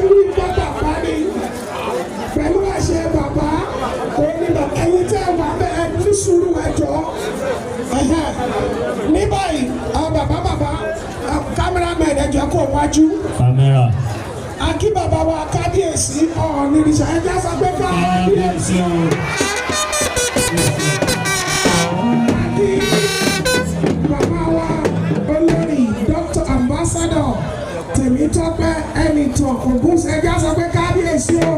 wí gbọ́dọ̀ parí pẹ̀lú àṣẹ bàbá onílọ ẹ̀yin tẹ́ wà bẹ́ẹ̀ ní sùúrù ẹ̀jọ́ ní báyìí bàbá kámẹ́rámẹ́n ẹ̀jọ̀ kò wájú. kámẹ́rà. akí bàbá wa kábíyèsí ọ̀nìrìṣà ẹ̀jẹ̀ sọ pé kábíyèsí. bàbá wa olórí Dr. Ambassador Tèmítọ́pẹ́ Ẹnìtàn Ògúnṣe ẹ̀jẹ̀ sọ pé kábíyèsí o.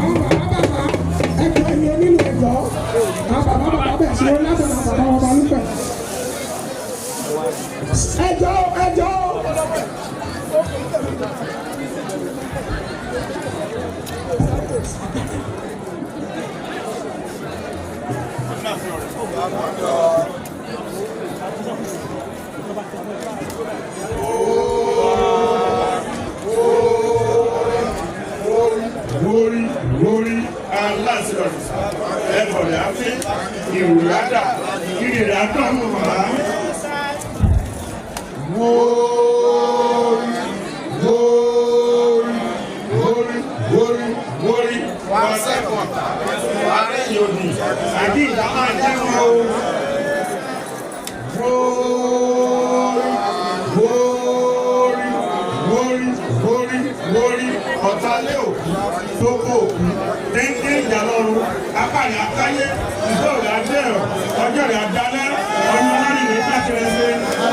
àwọn bàbá ẹ̀jọ̀ ẹ̀yìn onílù ẹ̀jọ̀ àwọn bàbá bẹ̀ sí wọn látọ̀nà bàbá wọn bá lùpẹ̀. ẹjọ́. Lórí aláṣẹ ẹ̀fọ̀lẹ́ àfi ìwúrádà ìrìnà àtọ́nù màá. Wórí wá sẹ́kọ̀ọ́ wá rẹ̀yìn òdì àbí ìdámá jẹun o. Wórí ọ̀tálẹ́ òkú tó kó òkú téńté ìjà lọ́rùn apáyà káyé ìgbóòrè adẹ́rọ̀ ọjọ́ rẹ̀ adálẹ́ ọmọ lórí rẹ̀ pàṣẹrẹsẹ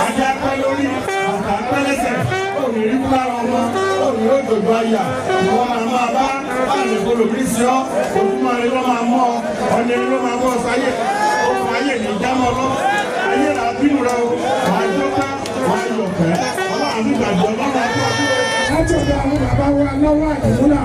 ajá pẹ́ lórí ọ̀tá pẹ́lẹ́sẹ̀ òní rí fúlára ọmọ òní òjòjò àyà ìwọ́n máa bá báyìí olùbírí sí ọ́ òkúmọ̀ rẹ̀ ló máa mọ́ ọ ọ̀nà rẹ̀ ló máa bọ́ sáyé òkú ayé ní ìjámọ́ lọ ayé rà bínú rẹ̀ o wàá jókà wàá yọ̀kẹ́ ọlọ́run gbàgbọ́ ọlọ́run àti ọdún láti ọ̀dọ̀ àwọn bàbá wa lọ́wọ́ àdìmúlà.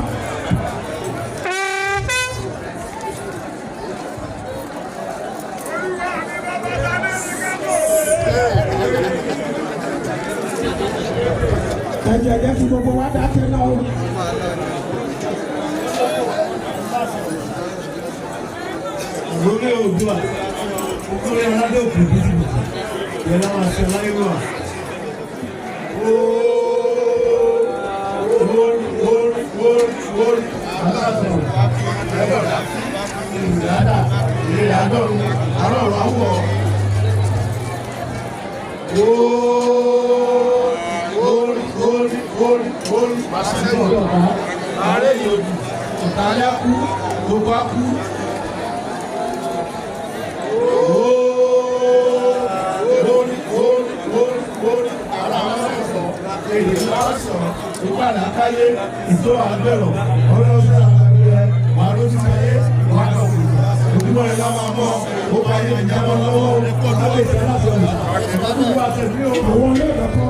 ẹ̀jẹ̀ jẹ́ kí gbogbo wa dákẹ́ náà o. Ìgbóni Oòduà, ìgbóni aládé òkú bíbí, yẹn náà máa ṣe láyé wà. Wórí aláṣẹ ẹ̀dọ̀dà ìrìnàdà ìrìnàdọ̀rùn àrọ̀rọ̀ àwọ̀. Wórí pàṣẹjọ́ ààrẹ yòókù ìtàlẹ́ kú gbogbo akú. Wórí ara ọ̀sán èdè lásán ìpàdé àkáyé ìtò àgbẹ̀rọ̀ ọlọ́sẹ̀ àgbẹ̀rẹ̀ wà lójú ayé wà lọ́wọ́ òdúmọ̀ ẹ̀ lá máa mọ́ ó bá yẹ ìjábọ̀ lọ́wọ́ lábẹ́ ìṣẹ́ láti ọ̀nà ẹ̀ka tó wà tẹ̀lé àwọn ilé ìdọ́kọ́.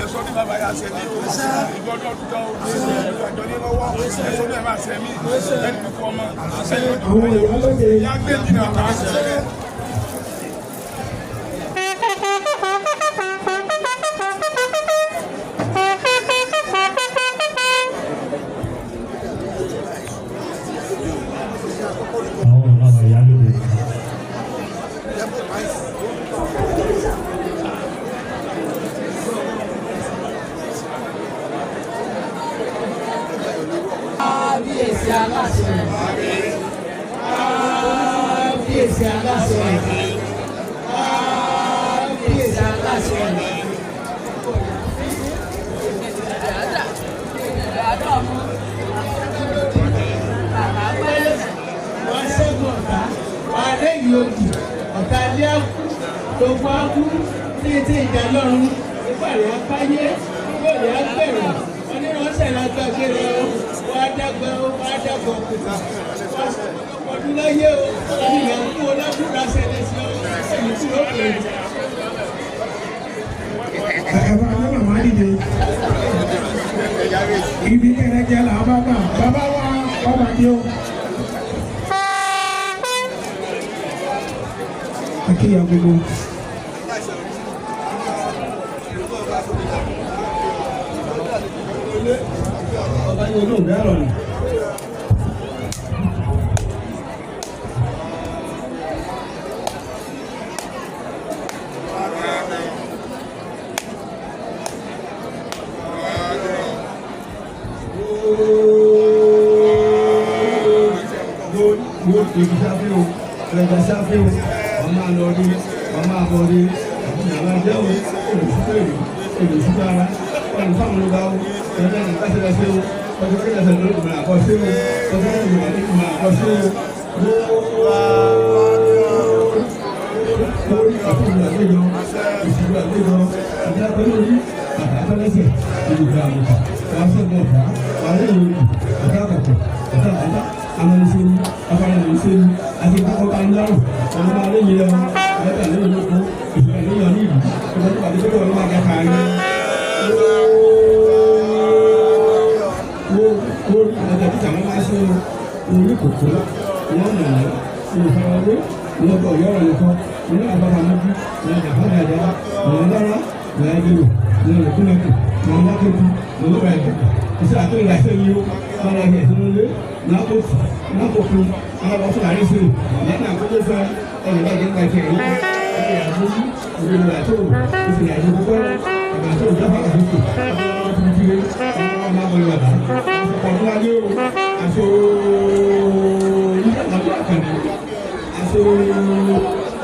Ẹ̀sọ́ ní bàbá yà ṣe ní ìgbọ́dọ̀ ọdún ìjọ ní lọ́wọ́ ẹ̀sọ́ ní ẹ̀mà ṣe mí ẹni kúkú ọmọ ìyá gbé jìnnà àṣẹ. Kábíyèsí aláṣẹ. Kábíyèsí aláṣẹ. Kábíyèsí aláṣẹ. Wọ́n ṣẹ́gun ọ̀tá, wọ́n lẹ́yìn òdì, ọ̀tá ilé ẹ̀kú, gbogbo akú, ní ti ìjà lọ́run, ìpàdé apáyé, ìpàdé agbẹ̀rẹ̀, onírànṣẹ́ lágbàgbére o. Wá dàgbà òkúta ọdún láyé o ìyàwó olábùrà ṣẹlẹ̀ sí ọ èyí tí ó pè é. ẹ̀fọ́ àwọn màmá dìde ibi kẹrẹjẹ là bàbá wa ọba dé o. akéyà gbogbo. ọdún ìgbà lọ ni. Ìgbìsàfihàn ẹ̀ẹ́dẹ̀sàfihàn ọmọ àlọ́rí ọmọ àbọ̀rí ìjàmbá jẹ́wọ́ olùsúkèrè olùsúkàrà olùfàmùlùbáwò ẹ̀ẹ́dẹ̀ ìgbàsẹ̀lẹ̀sẹ̀ ọjọ́ kẹlẹ̀sẹ̀ lórí àkọsẹ́ ọjọ́ ìgbìmọ̀ àkọsẹ́ lórí ọ̀tún àgbéjọ ìṣèlú àgbéjọ ìdájọ́ lórí àtàkọ́lẹ́sẹ̀ olùgbà àmọ̀tà wàásẹ̀gbọ̀n ọ̀fà wàlẹ́yìn ọ̀tàkọ̀kọ̀ ọ̀tàkọ̀tà amọ̀nisẹ́ni afọlẹ́nisẹ́ni àti akọ́kọ́ ńlárùn ọmọ alẹ́yìn lẹ́wọ̀n ẹ̀ẹ́dà lẹ́yìn lóko ìṣẹ̀lẹ̀ lẹ́yìn ní ìlú ọmọ tó pàdé pẹ́pẹ́ ọlọ́mọ akẹ́kọ̀ọ́ ayé wo ọjà títà wọn máa ṣe orí kòkó wọn nà án olùfọwọ́wé wọn kọ yọrọ nìkan wọn náà bá wọn bí wọn kà fún ẹ̀dá wọn lára wọn ẹgbẹ̀rún wọn lè kúnlẹ̀kù wọn bá kébi wọn ló bá ẹgbẹ̀rún iṣẹ́ àtúnyẹ̀ láṣẹ yìí ó wọn lọ yẹ ìṣẹ́ lé n'akófù n'akófù alábọ̀fún àrísè lẹ́yìn àkókò fẹ́ ẹ̀yìn ẹ̀jẹ̀ ńgbàjẹ́ yìí ẹ̀yìn àgbójú ìrìnà àtò ìfìyà ìdókòwò ìgbà tó ìjọba àdúgbò ọdún ìdílé ọmọ àbọ̀lẹ̀ wàdà ọdún adé o àṣọ ìjọba àkàndé àṣọ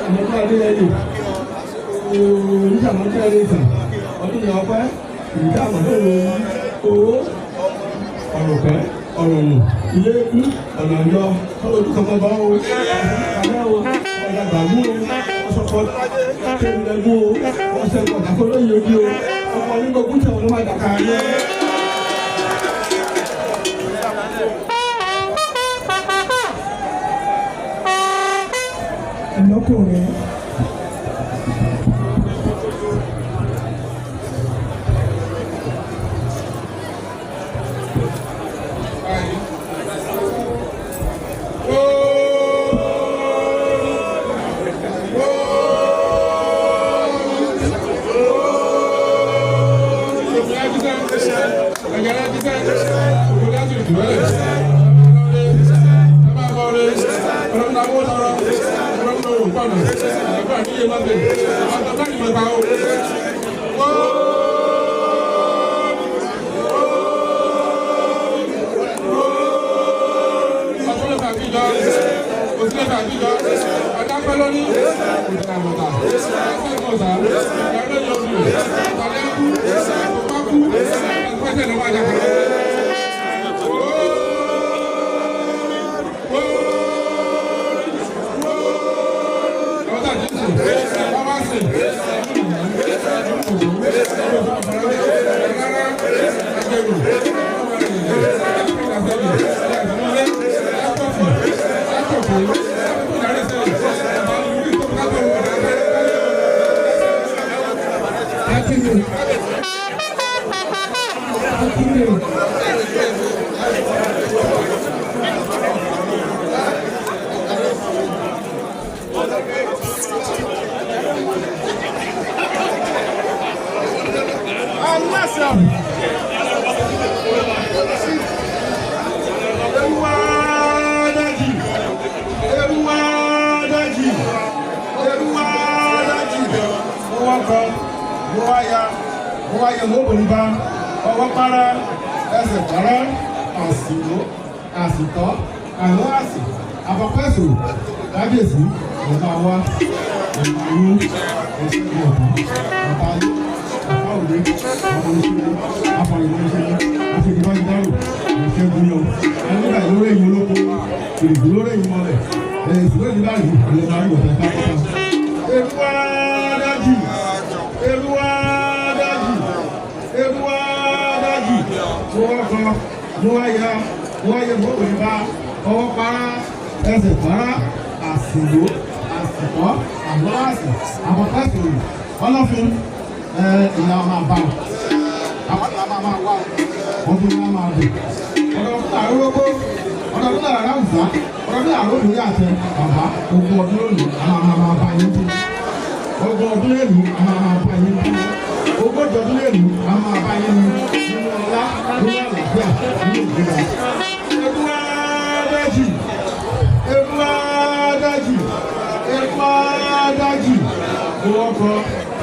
ọmọdé adé lẹ́yìn ìjọba àdé lẹ́yìn ọdún ìyá ọpẹ́ ìjọba àdé owó ọ̀rọ̀ pẹ́ ọ̀rọ̀ nù ilé ikú ọ̀nà ìjọ ojú kankan bá wo àbẹ́ wo ọ̀dà gbàgbó ọ̀sọ̀kọ̀ kéwìlẹ́gbó ọ̀sẹ̀ kọ̀dàkọ́ lóyún ojú o ọkọ̀ nígbà kúta ọ̀nà máa dàkà yẹ. ẹ̀lọ́kùnrin àsìtọ́ àwọn àsì àfọ̀pẹ́sò kábíyèsí ọba wa ìlú ẹ̀sìn ọ̀tá ọ̀tá àfáwòdé ọmọlẹ́sẹ̀lẹ̀ afọ̀lẹ́sẹ̀lẹ̀ afẹ́dẹ́bàdìdárò ìṣẹ́gun yọ ẹ̀ńdà lórí ẹ̀yìn olóko ìrìbù lórí ẹ̀yìn mọ́lẹ̀ ìṣúná ìdíbàdì ìlọ́ba ayọ̀ tẹ̀ká pátá. Eruwa dájì wọ́n yẹ mọ́wé bá ọwọ́ para ẹsẹ̀ para àsìlò àsìkọ́ àbúrásì àbọ̀tẹ́sì ọlọ́fin ìyá máa bá àwọn ìyá máa wá ọdún ìyá máa dùn ọdún àrólógó ọdún àráwùsá ọdún àrólóyè àtẹ bàbá ogun ọdún lónìí àwọn máa bá yín dùn ogun ọdún lónìí àwọn máa bá yín dùn ogójì ọdún lónìí àwọn máa bá yín dùn nínú ọlá nínú àlàáfíà nínú ìgbéga.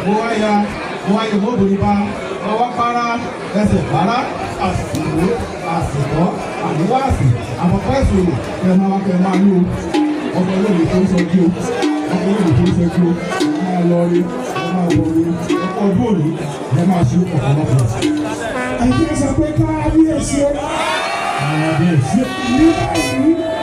mo wá ya mọ́bò nípa ọwọ́ para ẹsẹ̀ para àsìkò àsìkò àdúrásì àpapọ̀ ìṣòro kẹ máa ní o ọkọ̀ olóògbé tó ń sọ kí o ọkọ̀ olóògbé tó ń sọ kí o máa lọ rí máa wọ rí ọkọ̀ ọdún òní ẹ máa ṣe ọ̀pọ̀lọpọ̀. ẹ̀jẹ̀ sọ pé káàbíyèsí o. káàbíyèsí. ní báyìí.